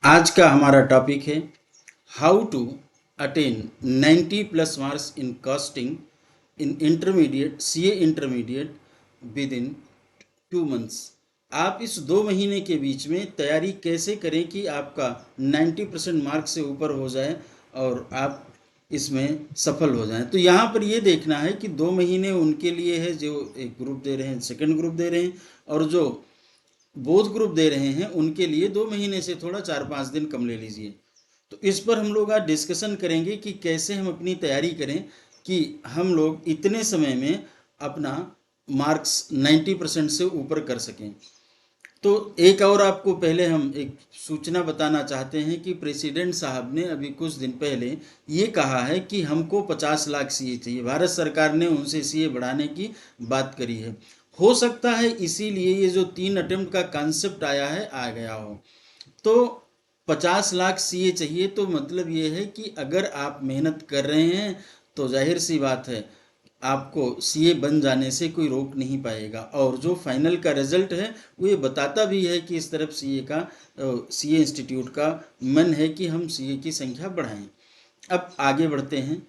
आज का हमारा टॉपिक है how to attain 90 plus marks in costing in intermediate CA intermediate with in 2 months. आप इस 2 महीने के बीच में तैयारी कैसे करें कि आपका 90% मार्क्स से ऊपर हो जाए और आप इसमें सफल हो जाएं। तो यहाँ पर ये देखना है कि 2 महीने उनके लिए है जो एक ग्रुप दे रहे हैं, सेकंड ग्रुप दे रहे हैं, और जो बोथ ग्रुप दे रहे हैं उनके लिए 2 महीने से थोड़ा 4-5 दिन कम ले लीजिए। तो इस पर हम लोग आज डिस्कशन करेंगे कि कैसे हम अपनी तैयारी करें कि हम लोग इतने समय में अपना मार्क्स 90% से ऊपर कर सकें। तो एक और आपको पहले हम एक सूचना बताना चाहते हैं कि प्रेसिडेंट साहब ने अभी कुछ दिन पहले ये कहा है कि हमको 50 लाख सीए चाहिए। भारत सरकार ने उनसे सीए बढ़ाने की बात करी है। हो सकता है इसीलिए ये जो 3 अटेम्प्ट का कॉन्सेप्ट आया है आ गया हो। तो 50 लाख सीए चाहिए तो मतलब ये है कि अगर आप मेहनत कर रहे हैं तो जाहिर सी बात है आपको सीए बन जाने से कोई रोक नहीं पाएगा। और जो फाइनल का रिजल्ट है वो ये बताता भी है कि इस तरफ सीए इंस्टीट्यूट का मन है कि हम सीए की संख्या बढ़ाएं। अब आगे बढ़ते हैं,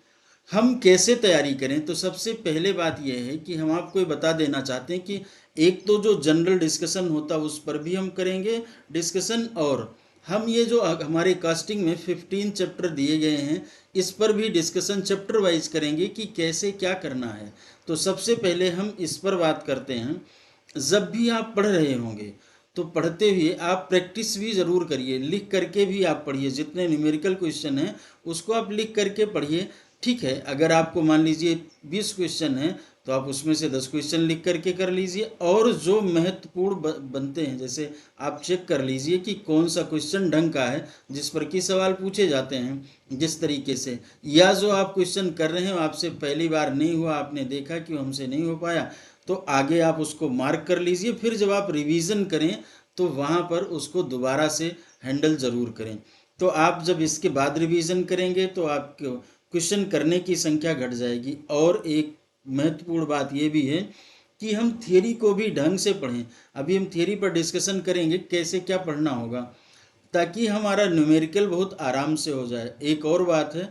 हम कैसे तैयारी करें। तो सबसे पहले बात यह है कि हम आपको ये बता देना चाहते हैं कि एक तो जो जनरल डिस्कशन होता है उस पर भी हम करेंगे डिस्कशन, और हम ये जो हमारे कास्टिंग में 15 चैप्टर दिए गए हैं इस पर भी डिस्कशन चैप्टर वाइज करेंगे कि कैसे क्या करना है। तो सबसे पहले हम इस पर बात करते हैं। जब भी आप पढ़ रहे होंगे तो पढ़ते हुए आप प्रैक्टिस भी ज़रूर करिए, लिख करके भी आप पढ़िए। जितने न्यूमेरिकल क्वेश्चन हैं उसको आप लिख करके पढ़िए। ठीक है, अगर आपको मान लीजिए 20 क्वेश्चन हैं तो आप उसमें से 10 क्वेश्चन लिख करके कर लीजिए, और जो महत्वपूर्ण बनते हैं जैसे आप चेक कर लीजिए कि कौन सा क्वेश्चन ढंग का है जिस पर कि सवाल पूछे जाते हैं जिस तरीके से, या जो आप क्वेश्चन कर रहे हैं आपसे पहली बार नहीं हुआ, आपने देखा कि हमसे नहीं हो पाया, तो आगे आप उसको मार्क कर लीजिए। फिर जब आप रिवीजन करें तो वहाँ पर उसको दोबारा से हैंडल ज़रूर करें। तो आप जब इसके बाद रिवीजन करेंगे तो आप क्वेश्चन करने की संख्या घट जाएगी। और एक महत्वपूर्ण बात ये भी है कि हम थियरी को भी ढंग से पढ़ें। अभी हम थियरी पर डिस्कशन करेंगे कैसे क्या पढ़ना होगा ताकि हमारा न्यूमेरिकल बहुत आराम से हो जाए। एक और बात है,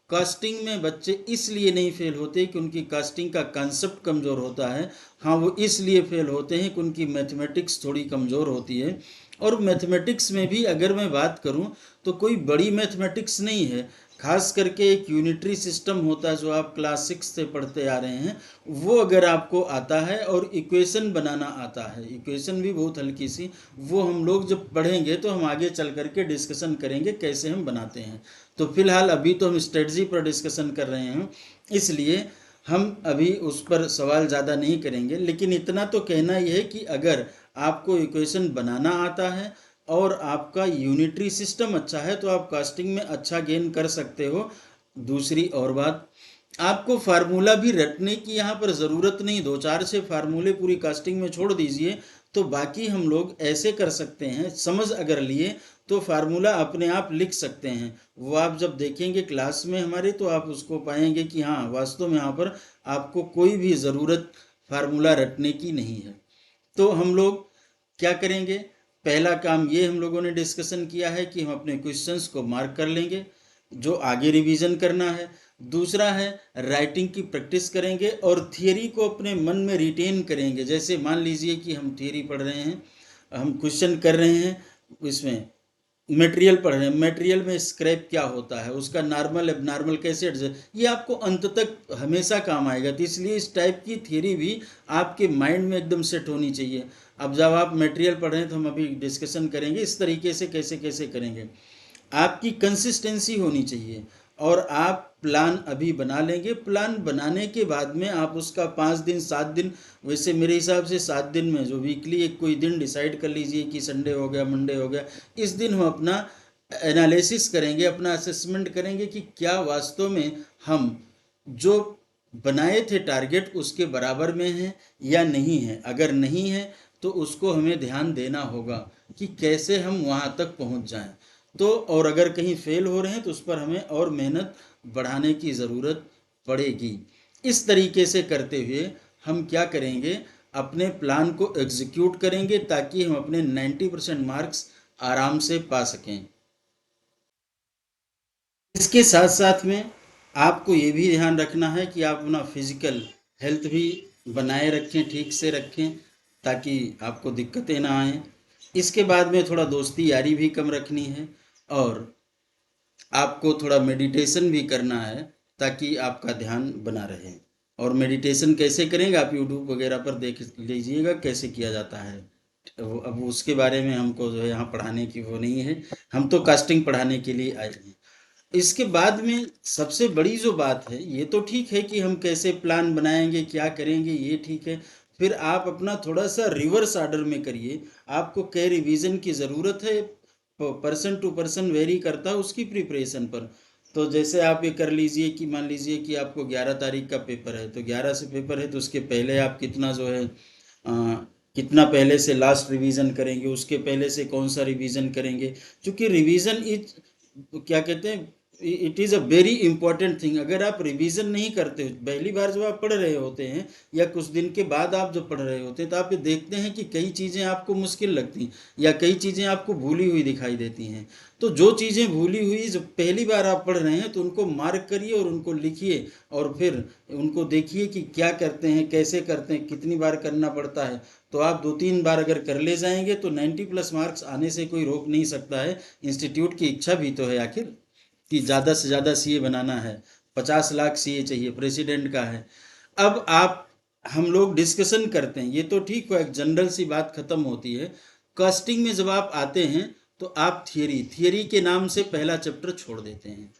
कास्टिंग में बच्चे इसलिए नहीं फेल होते कि उनकी कास्टिंग का कॉन्सेप्ट कमज़ोर होता है। हाँ, वो इसलिए फेल होते हैं कि उनकी मैथमेटिक्स थोड़ी कमज़ोर होती है। और मैथमेटिक्स में भी अगर मैं बात करूं तो कोई बड़ी मैथमेटिक्स नहीं है। खास करके एक यूनिटरी सिस्टम होता है जो आप क्लास 6 से पढ़ते आ रहे हैं, वो अगर आपको आता है और इक्वेशन बनाना आता है, इक्वेशन भी बहुत हल्की सी, वो हम लोग जब पढ़ेंगे तो हम आगे चल करके डिस्कशन करेंगे कैसे हम बनाते हैं। तो फिलहाल अभी तो हम स्ट्रेटजी पर डिस्कशन कर रहे हैं, इसलिए हम अभी उस पर सवाल ज़्यादा नहीं करेंगे। लेकिन इतना तो कहना ही है कि अगर आपको इक्वेशन बनाना आता है और आपका यूनिटरी सिस्टम अच्छा है तो आप कास्टिंग में अच्छा गेन कर सकते हो। दूसरी और बात, आपको फार्मूला भी रटने की यहाँ पर ज़रूरत नहीं। 2-4 से फार्मूले पूरी कास्टिंग में छोड़ दीजिए तो बाकी हम लोग ऐसे कर सकते हैं। समझ अगर लिए तो फार्मूला अपने आप लिख सकते हैं। वो आप जब देखेंगे क्लास में हमारे तो आप उसको पाएंगे कि हाँ वास्तव में यहाँ पर आपको कोई भी ज़रूरत फार्मूला रटने की नहीं है। तो हम लोग क्या करेंगे, पहला काम ये हम लोगों ने डिस्कशन किया है कि हम अपने क्वेश्चंस को मार्क कर लेंगे जो आगे रिवीजन करना है। दूसरा है राइटिंग की प्रैक्टिस करेंगे और थियरी को अपने मन में रिटेन करेंगे। जैसे मान लीजिए कि हम थियरी पढ़ रहे हैं, हम क्वेश्चन कर रहे हैं, इसमें मटेरियल पढ़ रहे हैं, मटेरियल में स्क्रैप क्या होता है, उसका नॉर्मल एबनॉर्मल कैसे एडजस्ट, ये आपको अंत तक हमेशा काम आएगा। तो इसलिए इस टाइप की थियरी भी आपके माइंड में एकदम सेट होनी चाहिए। अब जब आप मटेरियल पढ़ रहे हैं तो हम अभी डिस्कशन करेंगे इस तरीके से कैसे कैसे करेंगे। आपकी कंसिस्टेंसी होनी चाहिए और आप प्लान अभी बना लेंगे। प्लान बनाने के बाद में आप उसका 5 दिन 7 दिन, वैसे मेरे हिसाब से 7 दिन में जो वीकली एक कोई दिन डिसाइड कर लीजिए कि संडे हो गया, मंडे हो गया, इस दिन हम अपना एनालिसिस करेंगे, अपना असेसमेंट करेंगे कि क्या वास्तव में हम जो बनाए थे टारगेट उसके बराबर में हैं या नहीं है। अगर नहीं है तो उसको हमें ध्यान देना होगा कि कैसे हम वहाँ तक पहुँच जाएं। तो और अगर कहीं फेल हो रहे हैं तो उस पर हमें और मेहनत बढ़ाने की ज़रूरत पड़ेगी। इस तरीके से करते हुए हम क्या करेंगे, अपने प्लान को एग्जीक्यूट करेंगे ताकि हम अपने 90% मार्क्स आराम से पा सकें। इसके साथ साथ में आपको ये भी ध्यान रखना है कि आप अपना फिजिकल हेल्थ भी बनाए रखें, ठीक से रखें, ताकि आपको दिक्कतें ना आएँ। इसके बाद में थोड़ा दोस्ती यारी भी कम रखनी है, और आपको थोड़ा मेडिटेशन भी करना है, ताकि आपका ध्यान बना रहे। और मेडिटेशन कैसे करेंगे, आप यूट्यूब वगैरह पर देख लीजिएगा कैसे किया जाता है। अब उसके बारे में हमको जो है यहाँ पढ़ाने की वो नहीं है, हम तो कास्टिंग पढ़ाने के लिए आए हैं। इसके बाद में सबसे बड़ी जो बात है, ये तो ठीक है कि हम कैसे प्लान बनाएंगे, क्या करेंगे, ये ठीक है। फिर आप अपना थोड़ा सा रिवर्स ऑर्डर में करिए। आपको क्या रिवीजन की ज़रूरत है, पर्सन टू पर्सन वेरी करता है उसकी प्रिपरेशन पर। तो जैसे आप ये कर लीजिए कि मान लीजिए कि आपको 11 तारीख का पेपर है, तो 11 से पेपर है, तो उसके पहले आप कितना जो है कितना पहले से लास्ट रिवीजन करेंगे, उसके पहले से कौन सा रिवीजन करेंगे। क्योंकि रिवीजन इज, क्या कहते हैं, it is a very important thing. अगर आप रिवीजन नहीं करते हो, पहली बार जब आप पढ़ रहे होते हैं या कुछ दिन के बाद आप जब पढ़ रहे होते हैं, तो आप ये देखते हैं कि कई चीज़ें आपको मुश्किल लगती हैं या कई चीज़ें आपको भूली हुई दिखाई देती हैं। तो जो चीज़ें भूली हुई जब पहली बार आप पढ़ रहे हैं, तो उनको मार्क करिए और उनको लिखिए, और फिर उनको देखिए कि क्या करते हैं, कैसे करते हैं, कितनी बार करना पड़ता है। तो आप 2-3 बार अगर कर ले जाएंगे तो 90+ मार्क्स आने से कोई रोक नहीं सकता है। इंस्टीट्यूट की इच्छा भी तो है आखिर, कि ज़्यादा से ज़्यादा सीए बनाना है। 50 लाख सीए चाहिए, प्रेसिडेंट का है। अब आप, हम लोग डिस्कशन करते हैं, ये तो ठीक है, एक जनरल सी बात खत्म होती है। कास्टिंग में जब आप आते हैं, तो आप थियरी थियरी के नाम से पहला चैप्टर छोड़ देते हैं।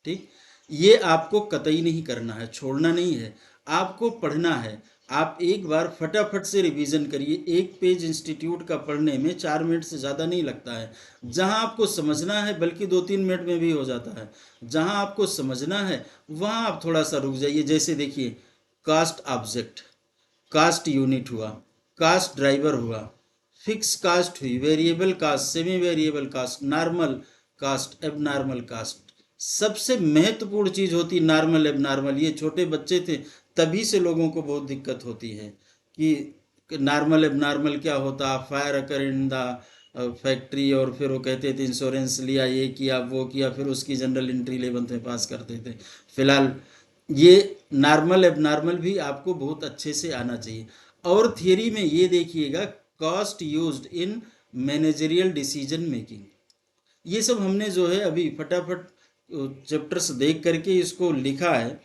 ठीक, ये आपको कतई नहीं करना है, छोड़ना नहीं है, आपको पढ़ना है। आप एक बार फटाफट से रिवीजन करिए। एक पेज इंस्टीट्यूट का पढ़ने में 4 मिनट से ज़्यादा नहीं लगता है। जहां आपको समझना है, बल्कि 2-3 मिनट में भी हो जाता है। जहां आपको समझना है वहां आप थोड़ा सा रुक जाइए। जैसे देखिए, कास्ट ऑब्जेक्ट, कास्ट यूनिट हुआ, कास्ट ड्राइवर हुआ, फिक्स कास्ट हुई, variable cost, semi variable cost, normal cost, abnormal cost. सबसे महत्वपूर्ण चीज होती नॉर्मल एबनॉर्मल। ये छोटे बच्चे थे तभी से लोगों को बहुत दिक्कत होती है कि नॉर्मल एबनॉर्मल क्या होता, fire occur in the factory, और फिर वो कहते थे इंश्योरेंस लिया, ये किया, वो किया, फिर उसकी जनरल एंट्री 11th में पास करते थे। फिलहाल ये नॉर्मल एबनॉर्मल भी आपको बहुत अच्छे से आना चाहिए। और थियरी में ये देखिएगा, cost used in managerial decision making. ये सब हमने जो है अभी फटाफट चैप्टर्स देख करके इसको लिखा है।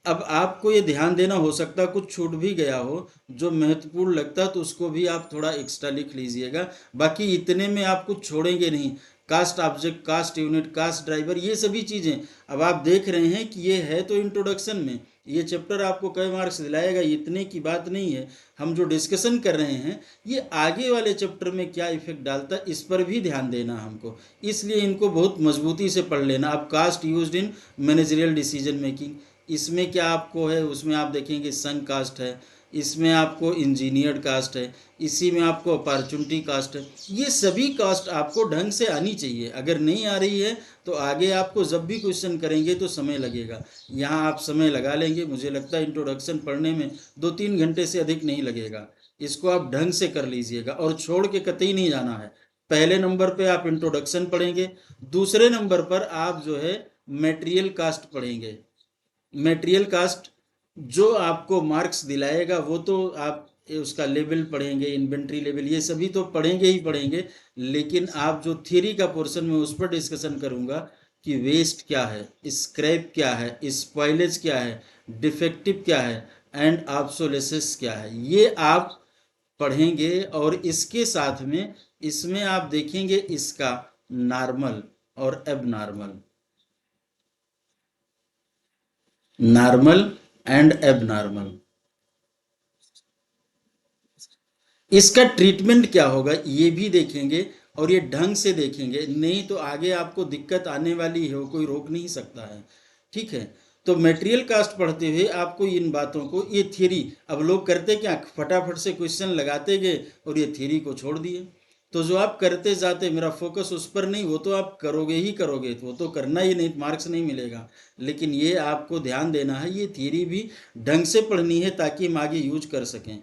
अब आपको ये ध्यान देना, हो सकता है कुछ छूट भी गया हो जो महत्वपूर्ण लगता है, तो उसको भी आप थोड़ा एक्स्ट्रा लिख लीजिएगा। बाकी इतने में आप कुछ छोड़ेंगे नहीं। Cost object, cost unit, cost driver, ये सभी चीज़ें अब आप देख रहे हैं कि ये है तो इंट्रोडक्शन में। ये चैप्टर आपको कई मार्क्स दिलाएगा, इतने की बात नहीं है। हम जो डिस्कशन कर रहे हैं, ये आगे वाले चैप्टर में क्या इफेक्ट डालता है, इस पर भी ध्यान देना हमको। इसलिए इनको बहुत मजबूती से पढ़ लेना। अब cost used in managerial decision making, इसमें क्या आपको है, उसमें आप देखेंगे संघ कास्ट है, इसमें आपको इंजीनियर्ड कास्ट है, इसी में आपको अपॉर्चुनिटी कास्ट है। ये सभी कास्ट आपको ढंग से आनी चाहिए। अगर नहीं आ रही है तो आगे आपको जब भी क्वेश्चन करेंगे तो समय लगेगा। यहाँ आप समय लगा लेंगे, मुझे लगता है इंट्रोडक्शन पढ़ने में 2-3 घंटे से अधिक नहीं लगेगा। इसको आप ढंग से कर लीजिएगा और छोड़ के कतई नहीं जाना है। पहले नंबर पे आप इंट्रोडक्शन पढ़ेंगे, दूसरे नंबर पर आप जो है मेटेरियल कास्ट पढ़ेंगे। मेटेरियल कास्ट जो आपको मार्क्स दिलाएगा, वो तो आप उसका लेवल पढ़ेंगे, इन्वेंट्री लेवल, ये सभी तो पढ़ेंगे ही पढ़ेंगे। लेकिन आप जो थियरी का पोर्शन में उस पर डिस्कशन करूंगा कि वेस्ट क्या है, स्क्रैप क्या है, स्पॉइलेज क्या है, डिफेक्टिव क्या है, एंड ऑब्सोलेसेंस क्या है, ये आप पढ़ेंगे। और इसके साथ में इसमें आप देखेंगे इसका नॉर्मल और एबनॉर्मल, नॉर्मल एंड एबनॉर्मल, इसका ट्रीटमेंट क्या होगा ये भी देखेंगे। और ये ढंग से देखेंगे, नहीं तो आगे आपको दिक्कत आने वाली है, वो कोई रोक नहीं सकता है। ठीक है, तो मटेरियल कास्ट पढ़ते हुए आपको इन बातों को, ये थ्योरी, अब लोग करते क्या, फटाफट से क्वेश्चन लगाते गए और ये थ्योरी को छोड़ दिए। तो जो आप करते जाते, मेरा फोकस उस पर नहीं, वो तो आप करोगे ही करोगे, तो वो तो करना ही नहीं, मार्क्स नहीं मिलेगा। लेकिन ये आपको ध्यान देना है, ये थ्योरी भी ढंग से पढ़नी है ताकि हम आगे यूज कर सकें।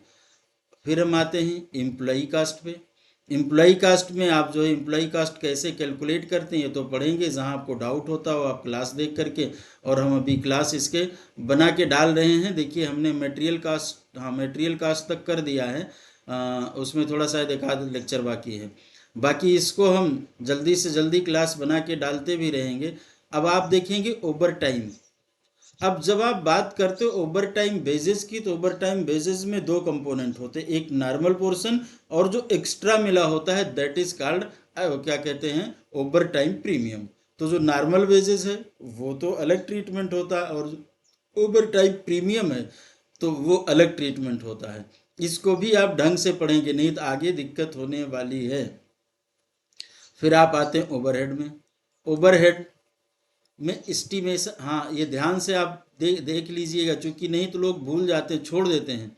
फिर हम आते हैं एम्प्लॉई कास्ट पे। एम्प्लॉई कास्ट में आप जो है एम्प्लॉई कास्ट कैसे कैलकुलेट करते हैं ये तो पढ़ेंगे, जहां आपको डाउट होता हो आप क्लास देख करके। और हम अभी क्लास इसके बना के डाल रहे हैं। देखिए हमने मटेरियल कास्ट, हाँ मटेरियल कास्ट तक कर दिया है, उसमें थोड़ा सा एक आध लेक्चर बाकी है। बाकी इसको हम जल्दी से जल्दी क्लास बना के डालते भी रहेंगे। अब आप देखेंगे ओवर टाइम। अब जब आप बात करते हो ओवर टाइम बेसिस की, तो ओवर टाइम बेसिस में दो कंपोनेंट होते हैं, एक नॉर्मल पोर्शन और जो एक्स्ट्रा मिला होता है दैट इज कॉल्ड क्या कहते हैं, ओवर टाइम प्रीमियम। तो जो नॉर्मल बेसिस है वो तो अलग ट्रीटमेंट होता है, और ओवर टाइम प्रीमियम है तो वो अलग ट्रीटमेंट होता है। इसको भी आप ढंग से पढ़ेंगे, नहीं तो आगे दिक्कत होने वाली है। फिर आप आते हैं ओवरहेड में। ओवरहेड में एस्टिमेशन, हाँ ये ध्यान से आप देख लीजिएगा, क्योंकि नहीं तो लोग भूल जाते हैं, छोड़ देते हैं।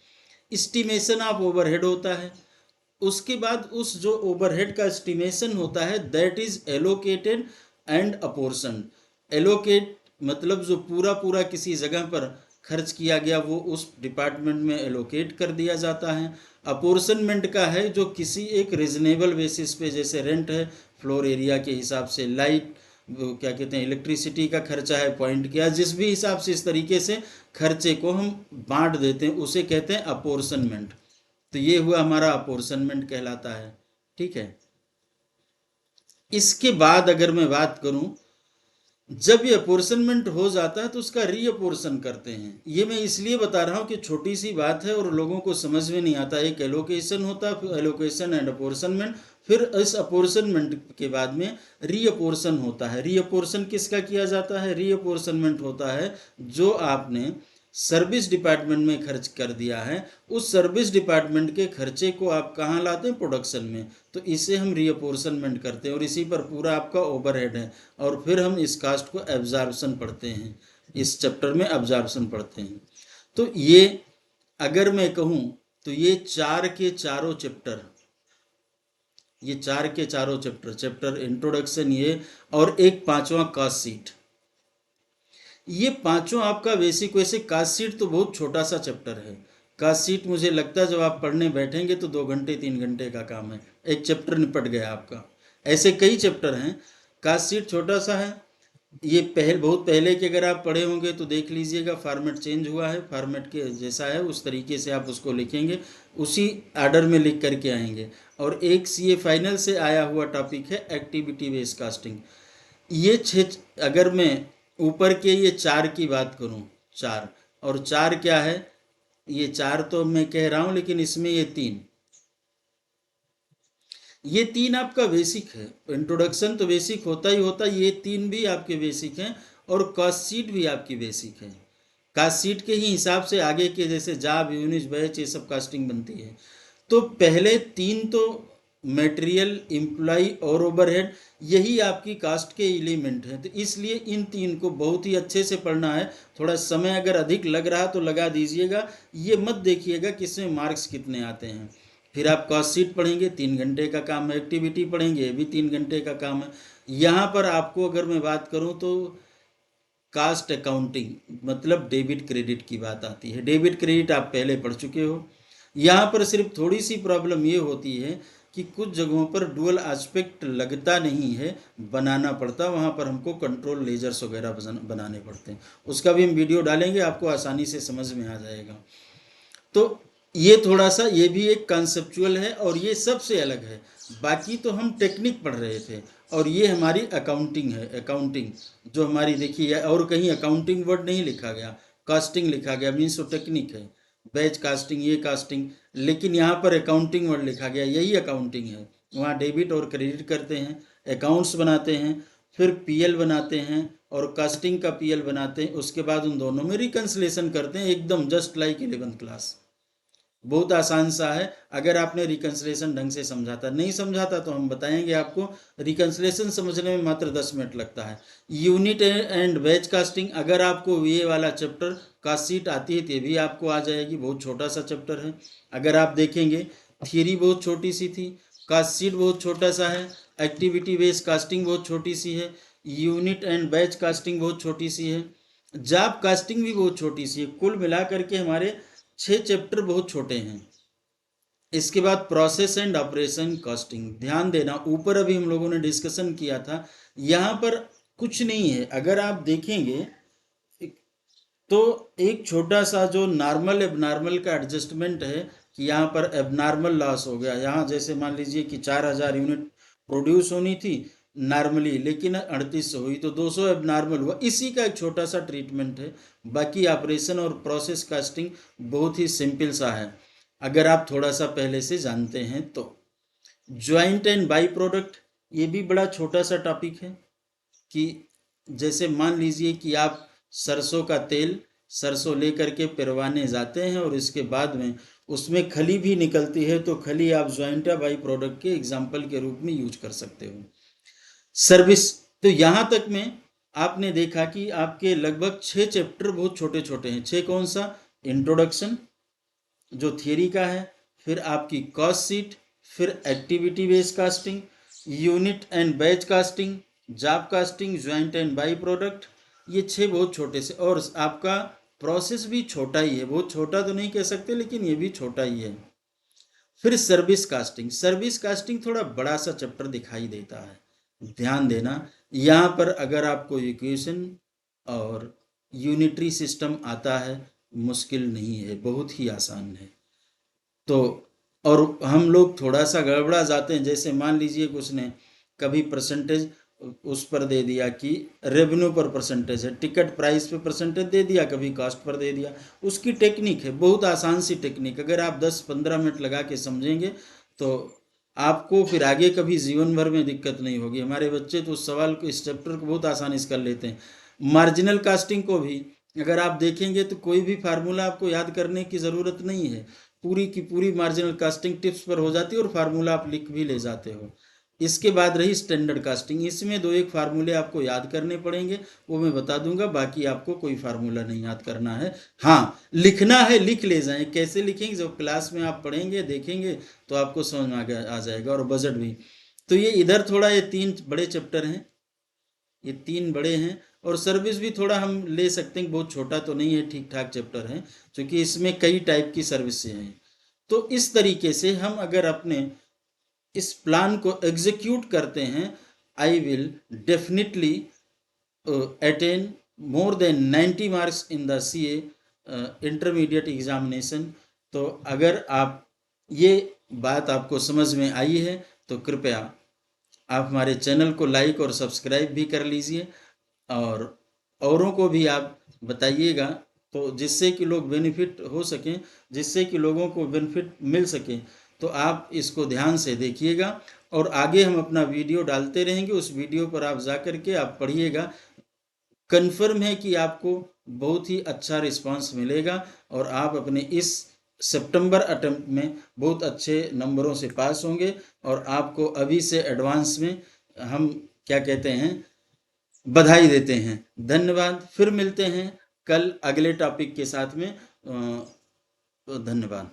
एस्टिमेशन ऑफ ओवरहेड होता है। उसके बाद उस जो ओवरहेड का एस्टिमेशन होता है that is allocated and apportion. Allocate मतलब जो पूरा पूरा किसी जगह पर खर्च किया गया वो उस डिपार्टमेंट में एलोकेट कर दिया जाता है। अपोर्शनमेंट का है जो किसी एक रिजनेबल बेसिस पे, जैसे रेंट है फ्लोर एरिया के हिसाब से, लाइट वो क्या कहते हैं इलेक्ट्रिसिटी का खर्चा है पॉइंट किया, जिस भी हिसाब से इस तरीके से खर्चे को हम बांट देते हैं उसे कहते हैं अपोर्शनमेंट। तो ये हुआ हमारा अपोर्शनमेंट कहलाता है। ठीक है। इसके बाद अगर मैं बात करूं, जब ये अपोर्शनमेंट हो जाता है तो उसका रीअपोर्शन करते हैं। ये मैं इसलिए बता रहा हूँ कि छोटी सी बात है और लोगों को समझ में नहीं आता। एक एलोकेशन होता है, फिर एलोकेशन एंड अपोर्शनमेंट, फिर इस अपोर्शनमेंट के बाद में रीअपोर्शन होता है। रीअपोर्शन किसका किया जाता है, रीअपोर्शनमेंट होता है जो आपने सर्विस डिपार्टमेंट में खर्च कर दिया है, उस सर्विस डिपार्टमेंट के खर्चे को आप कहाँ लाते हैं, प्रोडक्शन में। तो इसे हम रीअपोर्शनमेंट करते हैं और इसी पर पूरा आपका ओवरहेड है। और फिर हम इस कास्ट को एब्जॉर्प्शन पढ़ते हैं, इस चैप्टर में एब्जॉर्प्शन पढ़ते हैं। तो ये अगर मैं कहूँ तो ये चार के चारों चैप्टर, ये चार के चारों चैप्टर, चैप्टर इंट्रोडक्शन ये, और एक पांचवा कास्ट सीट, ये पांचों आपका बेसिक। वैसे कास्ट शीट तो बहुत छोटा सा चैप्टर है। कास्ट शीट मुझे लगता है जब आप पढ़ने बैठेंगे तो 2 घंटे 3 घंटे का काम है, एक चैप्टर निपट गया आपका। ऐसे कई चैप्टर हैं, कास्ट शीट छोटा सा है। ये बहुत पहले के अगर आप पढ़े होंगे तो देख लीजिएगा, फॉर्मेट चेंज हुआ है, फॉर्मेट के जैसा है उस तरीके से आप उसको लिखेंगे, उसी आर्डर में लिख करके आएंगे। और एक सीए फाइनल से आया हुआ टॉपिक है एक्टिविटी बेस्ड कास्टिंग। ये अगर मैं ऊपर के ये चार की बात करूं, चार, और चार क्या है, ये चार तो मैं कह रहा हूं लेकिन इसमें ये तीन आपका बेसिक है। इंट्रोडक्शन तो बेसिक होता ही होता, ये तीन भी आपके बेसिक हैं, और कास्ट शीट भी आपकी बेसिक है। कास्ट शीट के ही हिसाब से आगे के जैसे जॉब, यूनिट, बैच, ये सब कास्टिंग बनती है। तो पहले तीन तो मटेरियल, एम्प्लॉय और ओवरहेड, यही आपकी कास्ट के एलिमेंट हैं। तो इसलिए इन तीन को बहुत ही अच्छे से पढ़ना है। थोड़ा समय अगर अधिक लग रहा तो लगा दीजिएगा, ये मत देखिएगा कि इसमें मार्क्स कितने आते हैं। फिर आप कास्ट शीट पढ़ेंगे, 3 घंटे का काम है। एक्टिविटी पढ़ेंगे, ये भी 3 घंटे का काम है। यहाँ पर आपको अगर मैं बात करूँ तो कास्ट अकाउंटिंग मतलब डेबिट क्रेडिट की बात आती है। डेबिट क्रेडिट आप पहले पढ़ चुके हो। यहाँ पर सिर्फ थोड़ी सी प्रॉब्लम ये होती है कि कुछ जगहों पर डुअल एस्पेक्ट लगता नहीं है, बनाना पड़ता, वहाँ पर हमको कंट्रोल लेजर्स वगैरह बनाने पड़ते हैं। उसका भी हम वीडियो डालेंगे, आपको आसानी से समझ में आ जाएगा। तो ये थोड़ा सा, ये भी एक कॉन्सेप्चुअल है और ये सबसे अलग है। बाकी तो हम टेक्निक पढ़ रहे थे, और ये हमारी अकाउंटिंग है। अकाउंटिंग जो हमारी, देखिए और कहीं अकाउंटिंग वर्ड नहीं लिखा गया, कास्टिंग लिखा गया, मीन्स वो टेक्निक है। बैच कास्टिंग, ये कास्टिंग, लेकिन यहाँ पर अकाउंटिंग वर्ड लिखा गया, यही अकाउंटिंग है। वहाँ डेबिट और क्रेडिट करते हैं, अकाउंट्स बनाते हैं, फिर पीएल बनाते हैं और कास्टिंग का पीएल बनाते हैं। उसके बाद उन दोनों में रिकन्सिलेशन करते हैं, एकदम जस्ट लाइक 11th क्लास। बहुत आसान सा है अगर आपने रिकन्सिलेशन ढंग से समझा था। नहीं समझाता तो हम बताएंगे आपको। रिकन्सिलेशन समझने में मात्र 10 मिनट लगता है। यूनिट एंड बैच कास्टिंग, अगर आपको ये वाला चैप्टर कास्ट शीट आती है तो ये भी आपको आ जाएगी। बहुत छोटा सा चैप्टर है। अगर आप देखेंगे थियरी बहुत छोटी सी थी, कास्ट शीट बहुत छोटा सा है, एक्टिविटी बेस्ड कास्टिंग बहुत छोटी सी है, यूनिट एंड बैच कास्टिंग बहुत छोटी सी है, जॉब कास्टिंग भी बहुत छोटी सी है। कुल मिला करके हमारे 6 चैप्टर बहुत छोटे हैं। इसके बाद प्रोसेस एंड ऑपरेशन कॉस्टिंग, ध्यान देना ऊपर अभी हम लोगों ने डिस्कशन किया था, यहाँ पर कुछ नहीं है। अगर आप देखेंगे तो एक छोटा सा जो नॉर्मल एबनॉर्मल का एडजस्टमेंट है कि यहाँ पर एबनॉर्मल लॉस हो गया, यहाँ जैसे मान लीजिए कि 4000 यूनिट प्रोड्यूस होनी थी नॉर्मली, लेकिन 3800 हुई तो 200 एबनॉर्मल हुआ, इसी का एक छोटा सा ट्रीटमेंट है। बाकी ऑपरेशन और प्रोसेस कास्टिंग बहुत ही सिंपल सा है अगर आप थोड़ा सा पहले से जानते हैं तो। ज्वाइंट एंड बाई प्रोडक्ट, ये भी बड़ा छोटा सा टॉपिक है कि जैसे मान लीजिए कि आप सरसों का तेल, सरसों लेकर के पिरवाने जाते हैं और इसके बाद में उसमें खली भी निकलती है, तो खली आप ज्वाइंट या बाई प्रोडक्ट के एग्जाम्पल के रूप में यूज कर सकते हो। सर्विस, तो यहाँ तक में आपने देखा कि आपके लगभग 6 चैप्टर बहुत छोटे छोटे हैं। 6 कौन सा? इंट्रोडक्शन जो थियरी का है, फिर आपकी कॉस्ट शीट, फिर activity based casting, unit and batch casting, job casting, joint and by product, ये 6 बहुत छोटे से, और आपका प्रोसेस भी छोटा ही है, बहुत छोटा तो नहीं कह सकते लेकिन ये भी छोटा ही है। फिर सर्विस कास्टिंग, सर्विस कास्टिंग थोड़ा बड़ा सा चैप्टर दिखाई देता है, ध्यान देना। यहाँ पर अगर आपको इक्वेशन और यूनिटरी सिस्टम आता है, मुश्किल नहीं है, बहुत ही आसान है। तो और हम लोग थोड़ा सा गड़बड़ा जाते हैं, जैसे मान लीजिए कि उसने कभी परसेंटेज उस पर दे दिया कि रेवेन्यू पर परसेंटेज है, टिकट प्राइस पे परसेंटेज दे दिया, कभी कॉस्ट पर दे दिया। उसकी टेक्निक है, बहुत आसान सी टेक्निक, अगर आप 10-15 मिनट लगा के समझेंगे तो आपको फिर आगे कभी जीवन भर में दिक्कत नहीं होगी। हमारे बच्चे तो उस सवाल को, इस चैप्टर को बहुत आसानी से कर लेते हैं। मार्जिनल कास्टिंग को भी अगर आप देखेंगे तो कोई भी फार्मूला आपको याद करने की ज़रूरत नहीं है, पूरी की पूरी मार्जिनल कास्टिंग टिप्स पर हो जाती है और फार्मूला आप लिख भी ले जाते हो। इसके बाद रही स्टैंडर्ड कास्टिंग, इसमें 2-1 फार्मूले आपको याद करने पड़ेंगे, वो मैं बता दूंगा, बाकी आपको कोई फार्मूला नहीं याद करना है। हाँ, लिखना है, लिख ले जाएं, कैसे लिखेंगे जब क्लास में आप पढ़ेंगे देखेंगे तो आपको समझ में आ जाएगा। और बजट भी, तो ये इधर थोड़ा, ये 3 बड़े चैप्टर हैं, ये 3 बड़े हैं। और सर्विस भी थोड़ा हम ले सकते हैं, बहुत छोटा तो नहीं है, ठीक ठाक चैप्टर है, क्योंकि इसमें कई टाइप की सर्विसें हैं। तो इस तरीके से हम अगर अपने इस प्लान को एग्जीक्यूट करते हैं, I will definitely attain more than 90 marks in the CA intermediate examination. तो अगर आप ये बात आपको समझ में आई है तो कृपया आप हमारे चैनल को लाइक और सब्सक्राइब भी कर लीजिए, और औरों को भी आप बताइएगा, तो जिससे कि लोग बेनिफिट हो सकें, जिससे कि लोगों को बेनिफिट मिल सके। तो आप इसको ध्यान से देखिएगा, और आगे हम अपना वीडियो डालते रहेंगे, उस वीडियो पर आप जा कर के आप पढ़िएगा। कन्फर्म है कि आपको बहुत ही अच्छा रिस्पांस मिलेगा और आप अपने इस सितंबर अटेम्प्ट में बहुत अच्छे नंबरों से पास होंगे, और आपको अभी से एडवांस में हम क्या कहते हैं, बधाई देते हैं। धन्यवाद, फिर मिलते हैं कल अगले टॉपिक के साथ में। धन्यवाद।